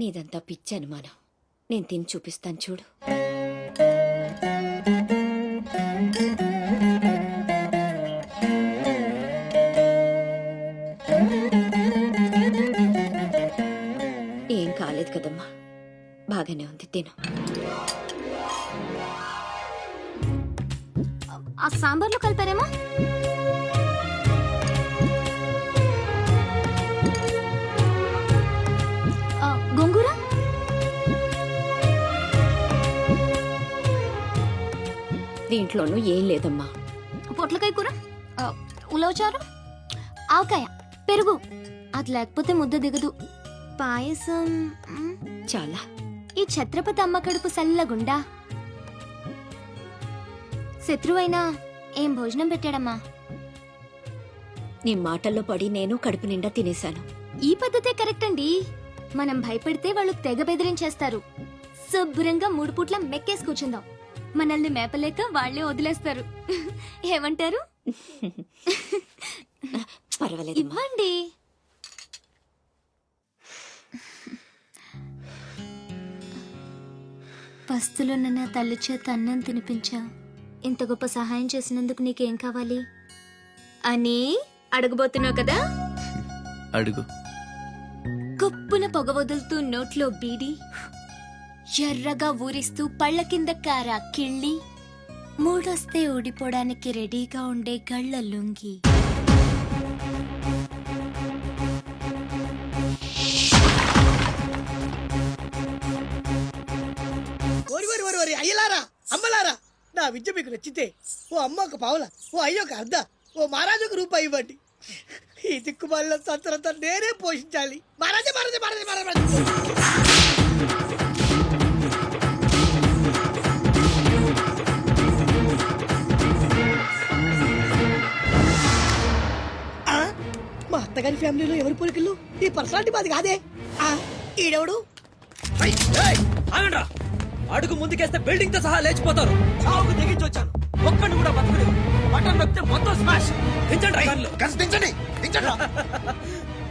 నీదంతా పిచ్చి అనుమానం. నేను తిని చూపిస్తాను చూడు. ఏం కాలేదు కదమ్మా, బాగానే ఉంది, తిను. ఆ సాంబార్లో కలిపారేమో. గోంగూర, దీంట్లోనూ ఏం లేదమ్మా. పొట్లకాయ కూర, ఉలవచారు, ఆవకాయ, పెరుగు. అది లేకపోతే ముద్ద దిగదు. పాయసం చాలా. ఈ ఛత్రపతి అమ్మ కడుపు సల్లగుండా. శత్రువైనా ఏం భోజనం పెట్టాడమ్మా. నీ మాటల్లో పడి నేను కడుపు నిండా తినేశాను. ఈ పద్ధతే కరెక్ట్ అండి. మనం భయపడితే వాళ్ళు తెగ బెదిరించేస్తారు. శుభ్రంగా 3 పూట్ల మెక్కేసి కూర్చుందాం. మనల్ని మేపలేక వాళ్లే వదిలేస్తారు. ఏమంటారు? పర్వాలేదు, ఇవ్వండి. పస్తులో నా తల్లి చేత అన్నం తినిపించావు. ఇంత గొప్ప సహాయం చేసినందుకు నీకేం కావాలి అని అడగబోతున్నావు కదా? అడుగు. కప్పున పొగ వదులుతూ నోట్లో బీడి, ఎర్రగా ఊరిస్తూ పళ్ళ కింద కారా కిళ్ళి, మూడొస్తే ఊడిపోవడానికి రెడీగా ఉండే గళ్ళ లుంగి. అయ్యలారా, అమ్మలారా, నా విద్య మీకు నచ్చితే ఓ అమ్మ ఒక పావుల, ఓ అయ్య ఒక అర్ధ, ఓ మహారాజు రూపాయి ఇవ్వండి. ఈ దిక్కుమాలిన సంతరంతా నేనే పోషించాలి. మహారాజా మహారాజా మహారాజా మహారాజా. మా అత్తగారి ఫ్యామిలీలో ఎవరి పోలికలు? ఈ పర్సనాలిటీ మాది కాదే. ఈడెవడు? అడుగు ముందుకేస్తే బిల్డింగ్ తో సహా లేచిపోతారు. చావుకు తెగించి వచ్చాను, ఒక్కడిని కూడా బతుకులేదు. బటన్ నొక్కితే మొత్తం స్మాష్.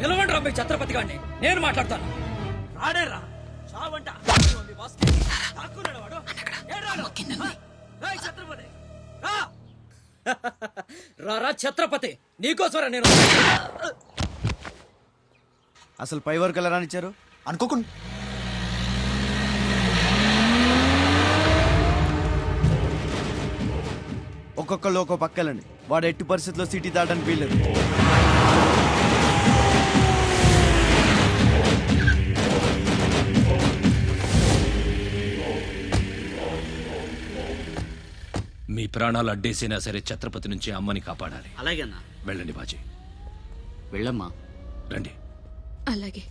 నిలవండి రా మీ ఛత్రపతి గారిని, నేను మాట్లాడతాను. రాడేరా చావంట. రా ఛత్రపతి, నీకోసరా నేను. అసలు పై వరకు ఎలా రానిచ్చారు అనుకోకుండా. ఒక్కొక్కళ్ళు ఒక్కో పక్కలండి. వాడు ఎట్టి పరిస్థితుల్లో సిటీ దాటని వీల్లేదు. మీ ప్రాణాలు అడ్డేసినా సరే ఛత్రపతి నుంచి అమ్మని కాపాడాలి. అలాగే అన్నా. వెళ్ళండి బాజీ. వెళ్ళమ్మా. రండి. అలాగే.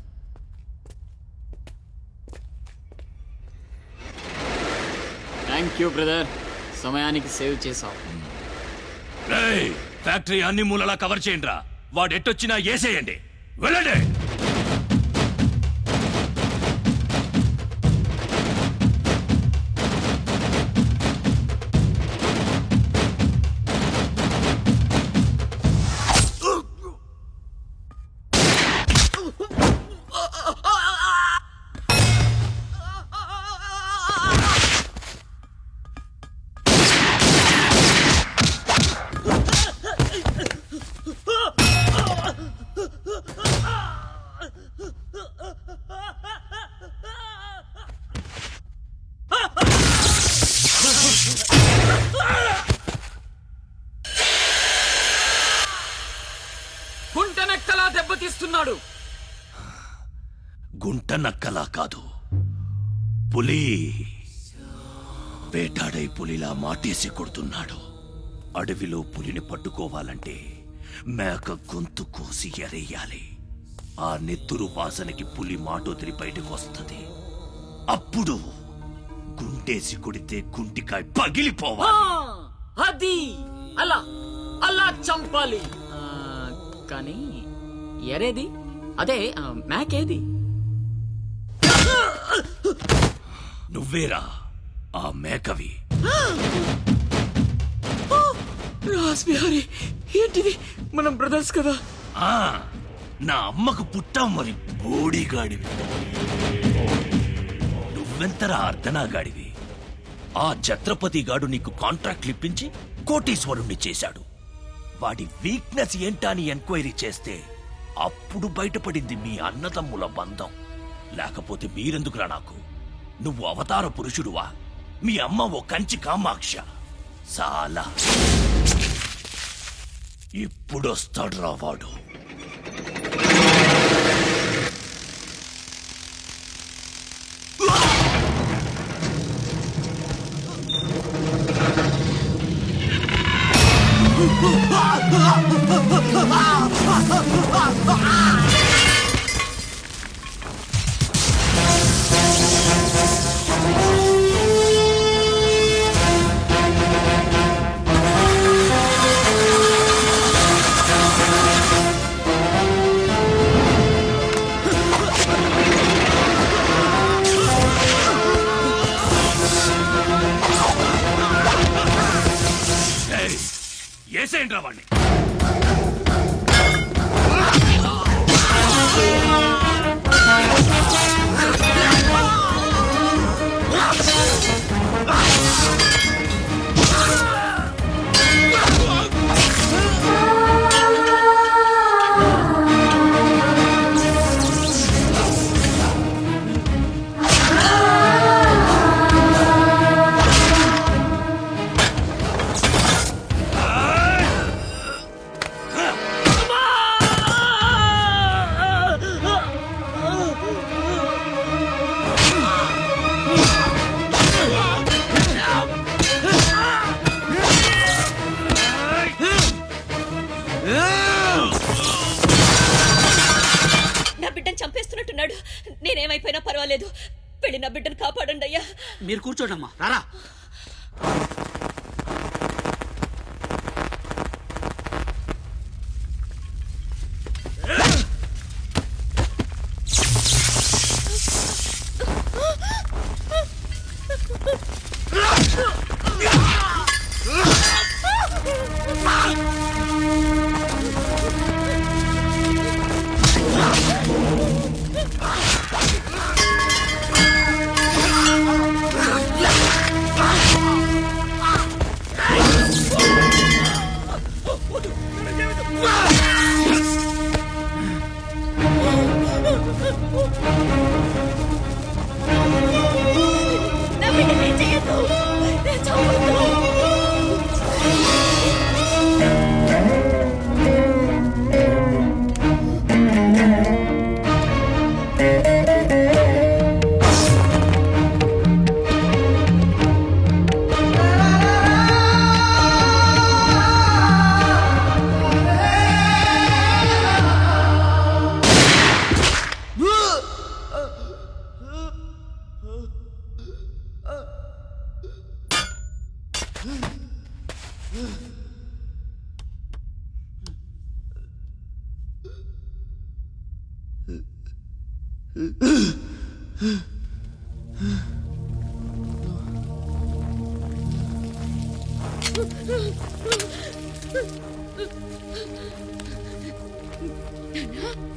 థ్యాంక్ యూ బ్రదర్, సమయానికి సేవ్ చేసావు. ఫ్యాక్టరీ అన్ని మూలలా కవర్ చేయండి రా. వాడు ఎట్టొచ్చినా ఏసేయండి. వెళ్ళండి. గుంటనక్కలా దెబ్బతీస్తున్నాడు. గుంట నక్కలా కాదు, పులి వేటాడై పులిలా మాటేసి కొడుతున్నాడు. అడవిలో పులిని పట్టుకోవాలంటే మేక గొంతు కోసి ఎరేయాలి. ఆ నెత్తురు వాసనకి పులి మాటొదిలి బయటకు వస్తుంది. అప్పుడు గుంటేసి కొడితే గుంటికాయ పగిలిపోవాలి. అది అలా అలా చంపాలి. కానీ ఎరేది? అదే మేకేది? నువ్వేరా ఆ మేకవి. రాస్ బిహారీ, ఏంటిది? మనం బ్రదర్స్ కదా. నా అమ్మకు పుట్టాం మరి బోడిగాడివి. నువ్వెంతరా అర్ధనాగాడివి? ఆ ఛత్రపతి గాడు నీకు కాంట్రాక్ట్లు ఇప్పించి కోటీశ్వరుణ్ణి చేశాడు. వాడి వీక్నెస్ ఏంటని ఎంక్వైరీ చేస్తే అప్పుడు బయటపడింది మీ అన్నదమ్ముల బంధం. లేకపోతే మీరెందుకురా నాకు? నువ్వు అవతార పురుషుడువా? మీ అమ్మ ఓ కంచి కామాక్ష. చాలా ఇప్పుడొస్తాడ్రా వాడు. ఏసేంట్రా వాణ్ణి? నా బిడ్డను చంపేస్తున్నట్టున్నాడు. నేనేమైపోయినా పర్వాలేదు, వెళ్ళి నా బిడ్డను కాపాడండి అయ్యా. మీరు కూర్చోండమ్మా. రారా. నా బిడ్డను ఏం చేయొద్దు. చంపొద్దు.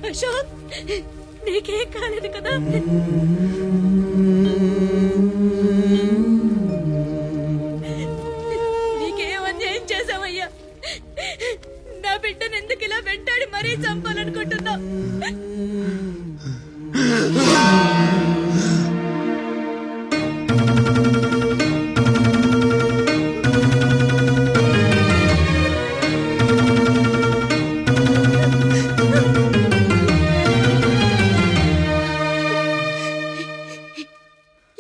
అశోక్, నీకేం కాలేదు కదా? నీకేం అన్యాయం చేసావయ్యా? నా బిడ్డను ఎందుకు ఇలా వెంటాడి మరీ చంపాలనుకుంటున్నావు?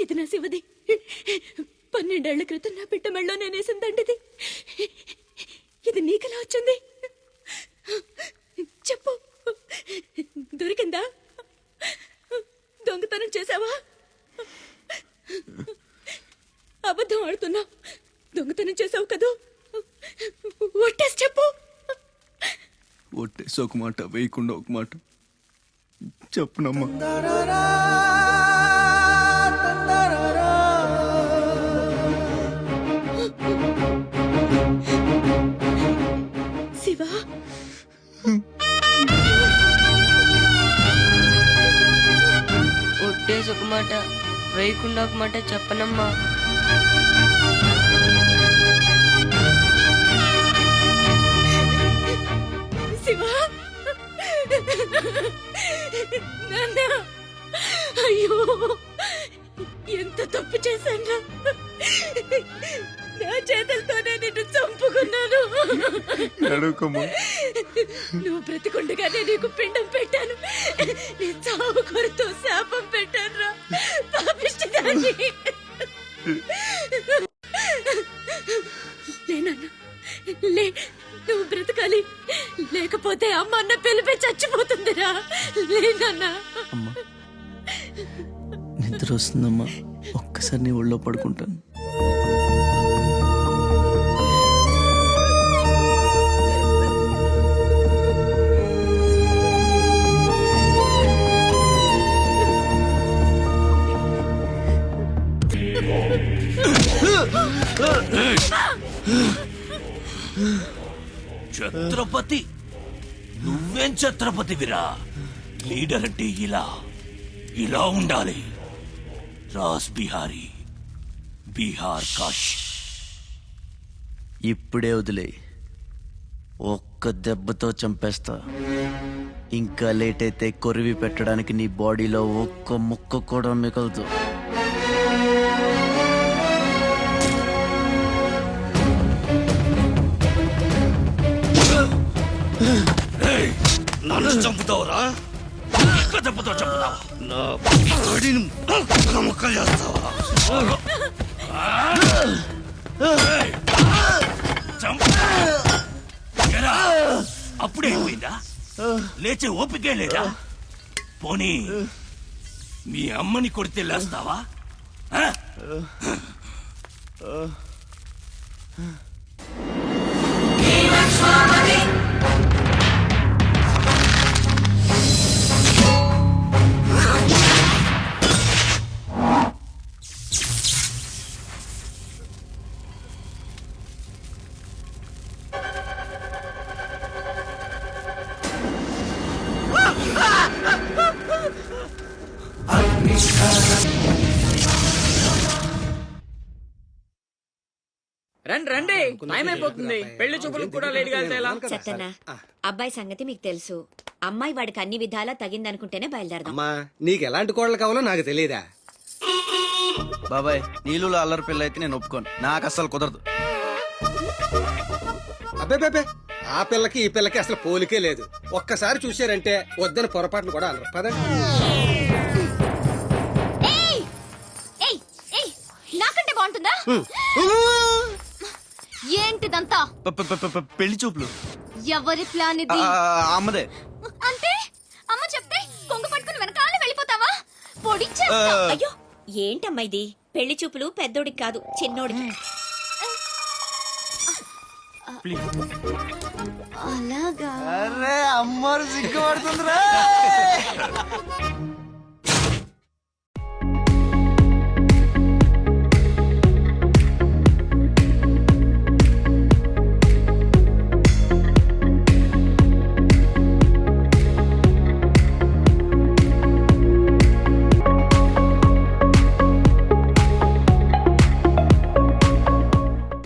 ఇది నా శివది. 12 ఏళ్ల క్రితం నా బిడ్డ మెళ్ళో నేనేసిందండిది. ఇది నీకెలా వచ్చింది? చెప్పు, దొరికిందా? దొంగతనం చేసావా? అబద్ధం ఆడుతున్నావు. దొంగతనం చేసావు కదూ? ఒట్టేసి చెప్పు. ఒట్టేసి ఒక మాట, వేయకుండా ఒక మాట చెప్పునమ్మా. శివ, ఒట్టేసి ఒక మాట, వేయకుండా ఒక మాట చెప్పనమ్మా. శివ నాన్న, అయ్యో ఎంత తప్పు చేశాను. నా చేతులతోనే నిన్ను చంపుకున్నాను. నువ్వు బ్రతికుండగానే నీకు పిండం పెట్టాను. నీ చావు కొరతో శాపం పెట్టాను రా పాపిష్టిదాన్ని. లేనన్నా లే, నువ్వు బ్రతకాలి, లేకపోతే అమ్మ అన్న పిలిపి చచ్చిపోతుందిరా. లేనన్నా. అమ్మా నిద్ర వస్తుందమ్మా, ఒక్కసారి నీ ఒళ్ళో పడుకుంటాను. ఛత్రపతి, నువ్వేం ఛత్రపతివిరా? లీడర్ అంటే ఇలా ఉండాలి. రాస్ బిహారీ, బీహార్ కాష్. ఇప్పుడే వదిలే, ఒక్క దెబ్బతో చంపేస్తా. ఇంకా లేట్ అయితే కొరివి పెట్టడానికి నీ బాడీలో ఒక్క ముక్క కూడా మిగలదు. నన్ను చంపుతావురా? ఒక్క దెబ్బతో చంపుతావా? నా బాడీని ముక్కలు చేస్తావా? అప్పుడే అయిపోయిందా? లేచే ఓపికే లేదా? పోనీ మీ అమ్మని కొడితే లేస్తావా? రండి రండి, టైం అయిపోతుంది. పెళ్లి చూపులకు కూడా లేట్గా వెళ్తే ఎలా? చెత్తన్న అబ్బాయి సంగతి మీకు తెలుసు. అమ్మాయి వాడికి అన్ని విధాలా తగిందనుకుంటేనే బయలుదేరదాం. అమ్మా నీకు ఎలాంటి కోడలు కావాలో నాకు తెలియదా? బాబాయ్, నీళ్ళు అల్లరి పిల్ల అయితే నేను ఒప్పుకోను. నాకు అస్సలు కుదరదు. అబ్బే, ఆ పిల్లకి ఈ పిల్లకి అసలు పోలికే లేదు. ఒక్కసారి చూశారంటే వద్దని పొరపాట్లు కూడా అనరు. పద. ఏయ్, ఏయ్, నాకంటే బాగుంటుందా? ఏంటిదంతా? పెళ్లి చూపులు ఎవరి ప్లాన్ ఇది? అమ్మదే. అంటే అమ్మ చెప్తే కొంగు పట్టుకుని వెనకాల వెళ్ళిపోతావా? పొడిచా. అయ్యో ఏంటమ్మా ఇది? పెళ్లి చూపులు పెద్దోడికి కాదు, చిన్నోడికి. అలాగా? అరే అమ్మారు సిగ్గుపడుతుందిరా.